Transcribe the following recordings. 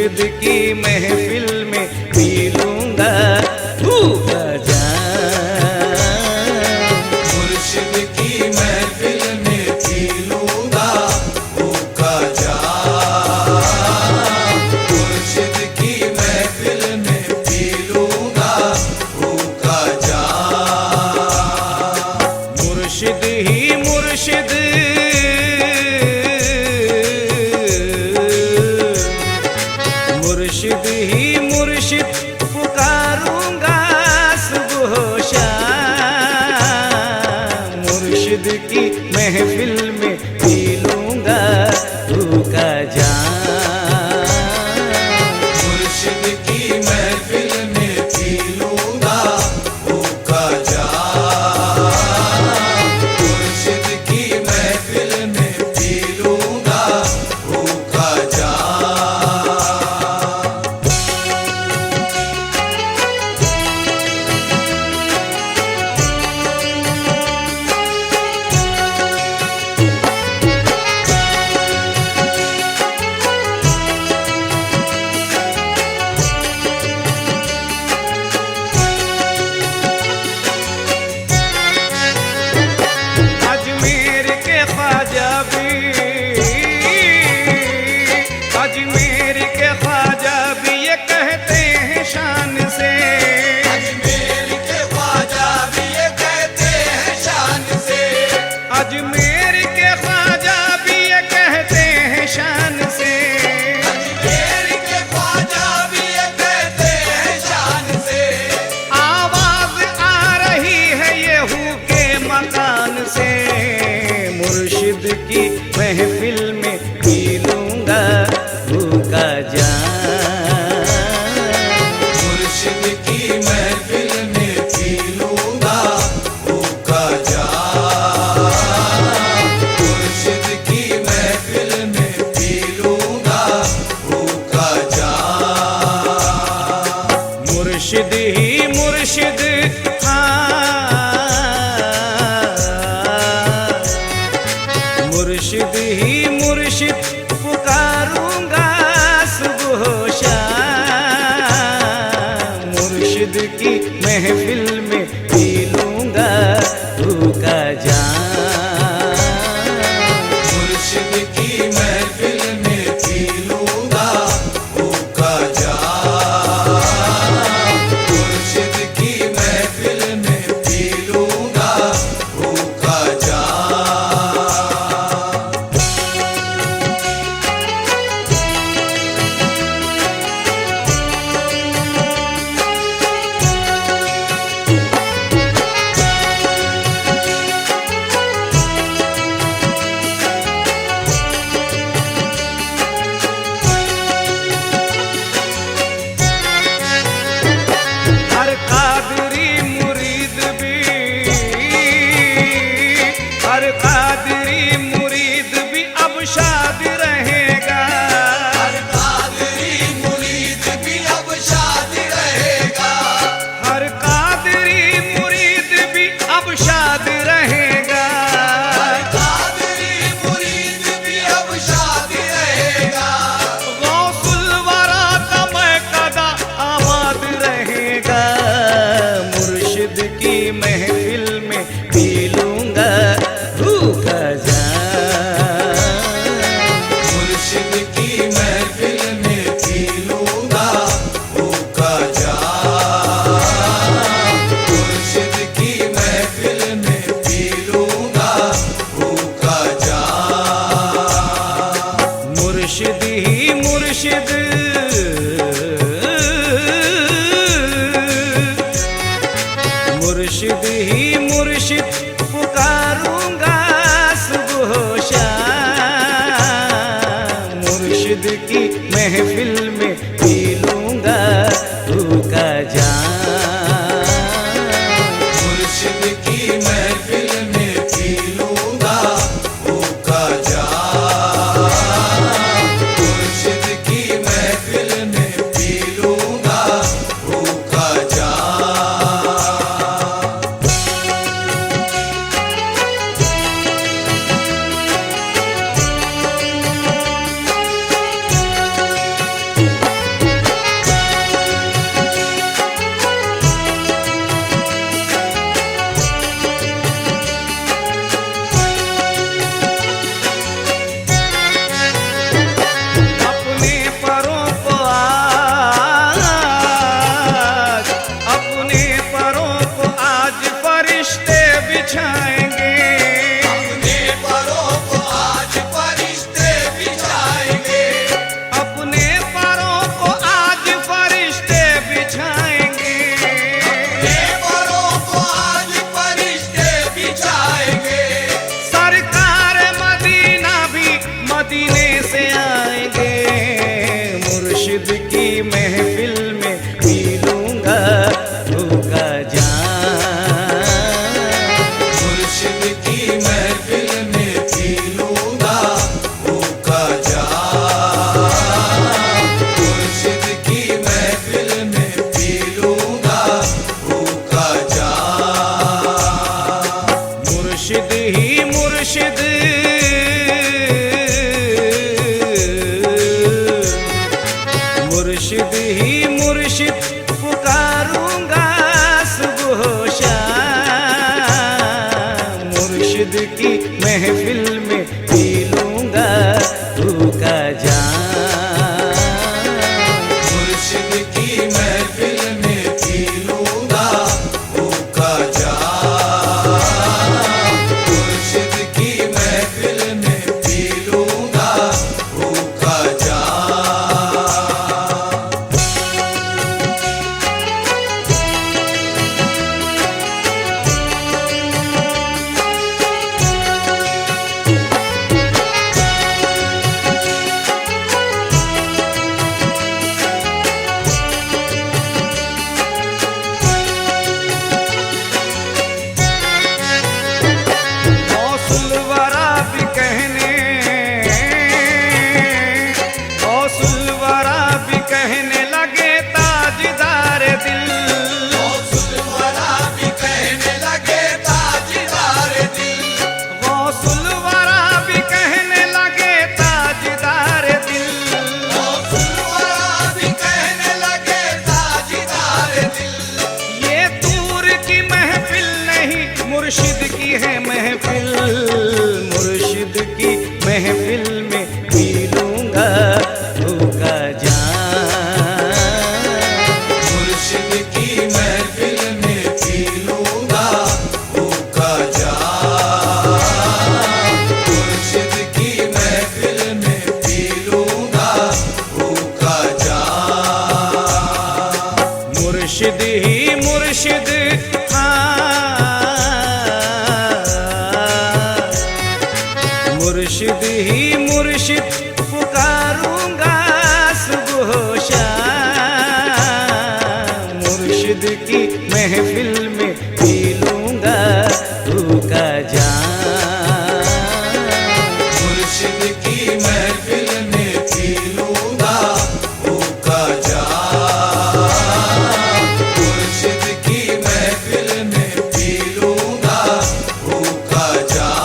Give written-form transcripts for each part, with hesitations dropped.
मुर्शिद की महफिल में पी लूंगा भूखा जाम। मुर्शिद की महफिल में पी लूंगा भूखा जाम। मुर्शिद की महफिल में पी लूंगा भूखा जाम। मुर्शिद ही मुर्शिद, मुर्शिद ही मुर्शिद पुकारूंगा सुबह शाम। मुर्शिद की महफिल में पी लूंगा भूखा जाम। मुर्शिद की महफिल में पी लूंगा भूखा जाम। मुर्शिद की महफिल में पी लूंगा भूखा जाम। अजमेर के ख्वाजा भी, अजमेर के ख्वाजा भी ये कहते हैं शान से। अजमेर के ख्वाजा भी ये कहते हैं शान से। अजमेर के ख्वाजा भी ये कहते हैं शान से। अजमेर के ख्वाजा भी ये कहते हैं शान से। आवाज आ रही है ये हू के मकान से। मुर्शिद की महफिल में पी लूंगा भूखा जाम। मुर्शिद की महफिल में पी लूंगा भूखा जाम। मुर्शिद की महफिल में पी लूंगा भूखा जाम। मुर्शिद ही मुर्शिद, मुर्शिद ही मुर्शिद पुकारूंगा सुबह शाम। मुर्शिद की महफिल में पी लूंगा भूखा जाम। मुर्शिद की महफिल में पी लूंगा भूखा जाम। मुर्शिद की महफिल में पी लूंगा भूखा जाम। हर कादरी मुरीद भी, हर कादरी मुरीद भी अब शाद रहेगा। हर कादरी मुरीद भी अब शाद रहेगा। हर कादरी मुरीद भी अब शाद रहेगा। हर कादरी मुरीद भी अब शाद रहेगा। गौसुल वरा का मैकदा आबाद रहेगा। मुर्शिद की महफिल में पी लूंगा भूखा जाम। मुर्शिद की महफिल में पी लूंगा भूखा जाम। मुर्शिद की महफिल में पी लूंगा भूखा जाम। मुर्शिद ही मुर्शिद, मुर्शिद ही मुर्शिद पुकारूंगा सुबह शाम। मुर्शिद की महफिल में पी लूंगा भूखा जाम। मुर्शिद की महफिल में पी लूंगा भूखा जाम। मुर्शिद की महफिल में पी लूंगा भूखा जाम। ही मुर्शिद पुकारूंगा सुबह शाम, मुर्शिद की महफिल में पी लूंगा रूह का जाम, मुर्शिद की महफिल में पी लूंगा रूह का जाम, मुर्शिद की महफिल में पी लूंगा रूह का जाम। गौसुल वरा भी कहने, गौसुल वरा भी कहने लगे ताजदार दिल, गौसुल वरा भी कहने लगे ताजदार दिल, गौसुल वरा भी कहने लगे ताजदार दिल, गौसुल वरा भी कहने लगे ताजदार दिल। ये दूर की महफिल नहीं मुर्शिद की है महफिल, मुर्शिद की महफिल में पी लूंगा रूह का जाम, मुर्शिद की महफिल में पी लूंगा रूह का जाम, मुर्शिद की महफिल में पी लूंगा रूह का जाम। मुर्शिद ही मुर्शिद, मुर्शिद ही मुर्शिद पुकारूंगा सुबह शाम, मुर्शिद की महफिल में पी लूंगा रूह का जाम, मुर्शिद की महफिल में पी लूंगा रूह का जाम, मुर्शिद की महफिल में पी लूंगा रूह का जाम।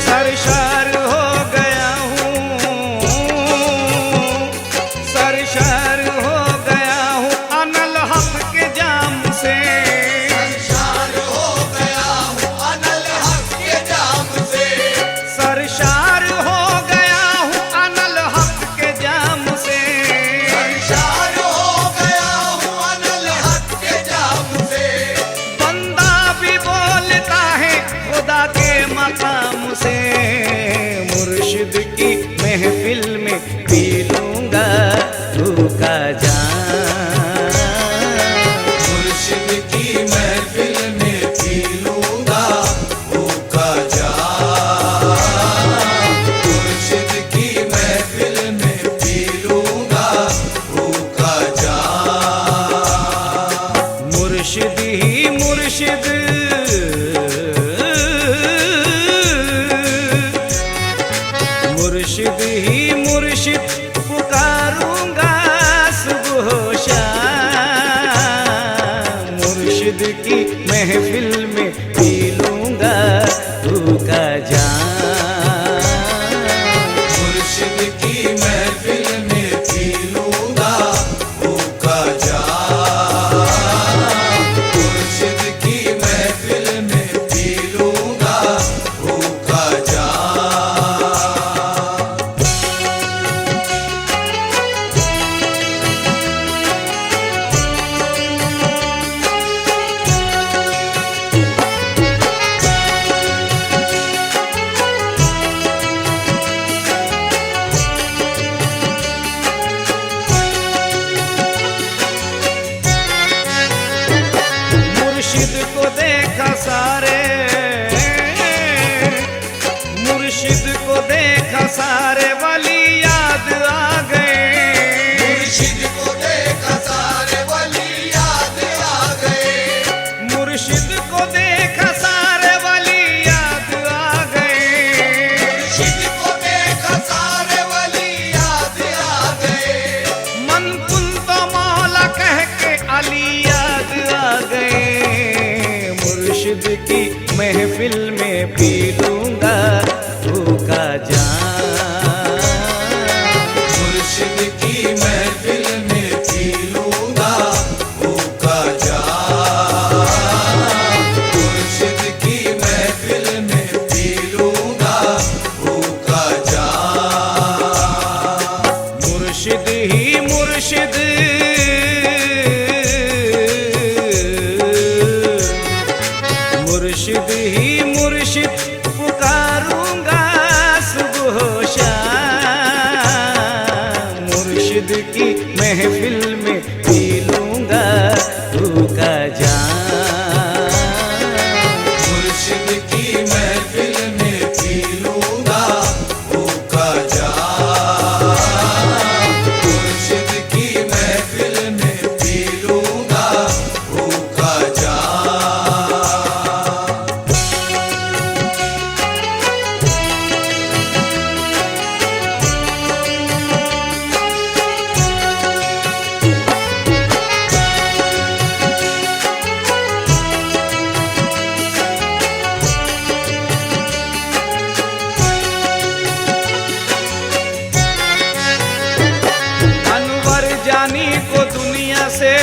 सरशार हो गया हूँ, सरशार हो गया हूँ अनल हक के जाम से, सरशार हो गया हूँ अनल हक के जाम से, सरशार हो गया हूँ अनल हक के जाम से, सरशार हो गया हूँ अनल हक के जाम से। बंदा भी बोलता है खुदा के मकाम से, मुर्शिद की महफिल में पी लूंगा रूह का जाम, मुर्शिद की महफिल में पी लूंगा रूह का जाम, मुर्शिद की महफिल में पी लूंगा रूह का जाम। मुर्शिद ही मुर्शिद, मुर्शिद ही मुर्शिद पुकारूंगा सुबह शाम, मुर्शिद की महफिल में पी लूंगा रूह का जाम, मुर्शिद की महफिल में पी लूंगा रूह का जाम, मुर्शिद की महफिल में पी लूंगा रूह का जाम। मुर्शिद को देखा सारे, मुर्शिद को देखा सारे वली याद आ गए, मुर्शिद को देखा सारे वली याद आ गए, मुर्शिद को देखा सारे वली मुर्शिद की महफिल में पी लूंगा भूखा जाम। मुर्शिद की महफिल में पी लूंगा भूखा जाम। मुर्शिद की महफिल में पी लूंगा भूखा जाम। मुर्शिद ही मुर्शिद, मुर्शिद ही मुर्शिद पुकारूंगा सुबह शाम। मुर्शिद की महफिल में पी लूंगा भूखा जाम। मुर्शिद की महफिल में पी लूंगा भूखा जाम। मुर्शिद की महफिल में पी लूंगा भूखा जाम। अनवर जानी को दुनिया से,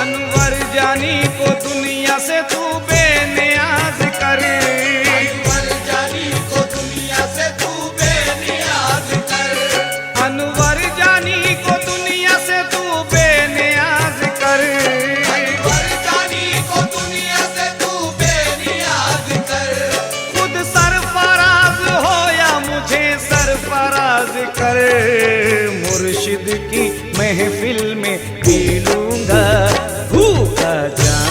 अनवर जानी को दुनिया से तू बेनियाज कर। अनवर जानी को दुनिया से तू बेनियाज कर। अनवर जानी को दुनिया से तू बेनियाज कर। अनवर जानी को दुनिया से तू बेनियाज कर। खुद सरफराज हो या मुझे सरफराज कर। मुर्शिद की महफिल में पी लूंगा भूखा जाम।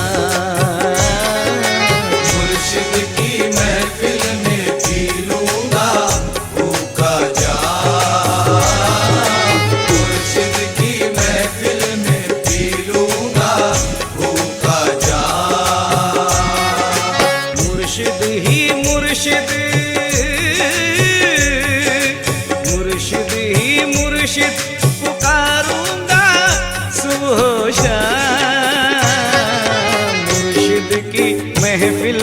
मुर्शिद की महफिल में पी लूंगा भूखा जाम। मुर्शिद की महफिल में पी लूंगा भूखा जाम। मुर्शिद ही मुर्शिद, मुर्शिद ही मुर्शिद पुकारूंगा सुबह शाम। मुर्शिद की महफिल